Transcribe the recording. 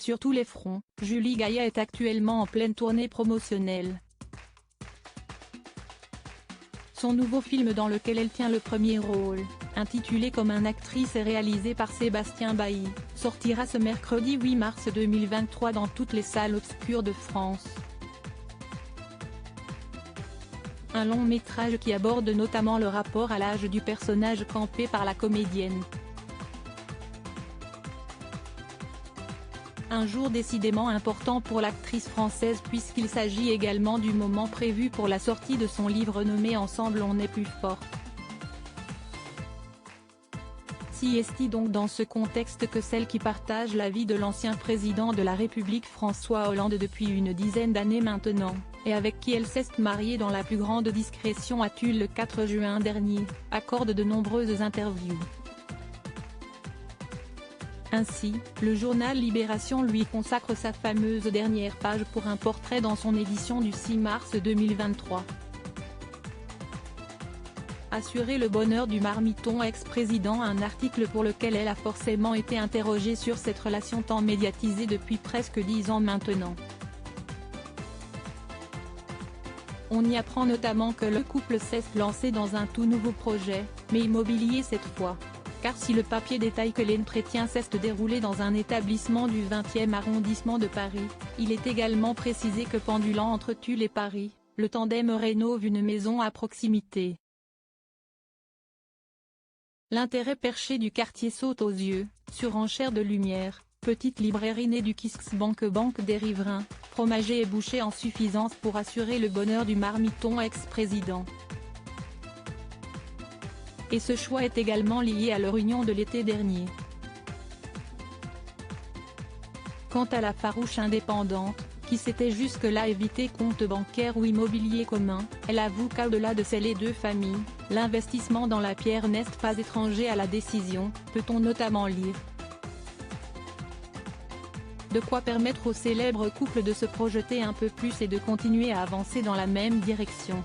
Sur tous les fronts, Julie Gaillet est actuellement en pleine tournée promotionnelle. Son nouveau film dans lequel elle tient le premier rôle, intitulé comme une actrice et réalisé par Sébastien Bailly, sortira ce mercredi 8 mars 2023 dans toutes les salles obscures de France. Un long métrage qui aborde notamment le rapport à l'âge du personnage campé par la comédienne. Un jour décidément important pour l'actrice française puisqu'il s'agit également du moment prévu pour la sortie de son livre nommé Ensemble on est plus fort. Si est-il donc dans ce contexte que celle qui partage la vie de l'ancien président de la République François Hollande depuis une dizaine d'années maintenant, et avec qui elle s'est mariée dans la plus grande discrétion à Tulle le 4 juin dernier, accorde de nombreuses interviews. Ainsi, le journal Libération lui consacre sa fameuse dernière page pour un portrait dans son édition du 6 mars 2023. Assurer le bonheur du marmiton ex-président, un article pour lequel elle a forcément été interrogée sur cette relation tant médiatisée depuis presque 10 ans maintenant. On y apprend notamment que le couple s'est lancé dans un tout nouveau projet, mais immobilier cette fois. Car si le papier détaille que l'entretien s'est déroulé dans un établissement du 20e arrondissement de Paris, il est également précisé que pendulant entre Tulle et Paris, le tandem rénove une maison à proximité. L'intérêt perché du quartier saute aux yeux, surenchère de lumière, petite librairie née du Kiosque Banque des riverains, fromager et boucher en suffisance pour assurer le bonheur du marmiton ex-président. Et ce choix est également lié à leur union de l'été dernier. Quant à la farouche indépendante, qui s'était jusque-là évité compte bancaire ou immobilier commun, elle avoue qu'au-delà de ces deux familles, l'investissement dans la pierre n'est pas étranger à la décision, peut-on notamment lire. De quoi permettre au célèbre couple de se projeter un peu plus et de continuer à avancer dans la même direction.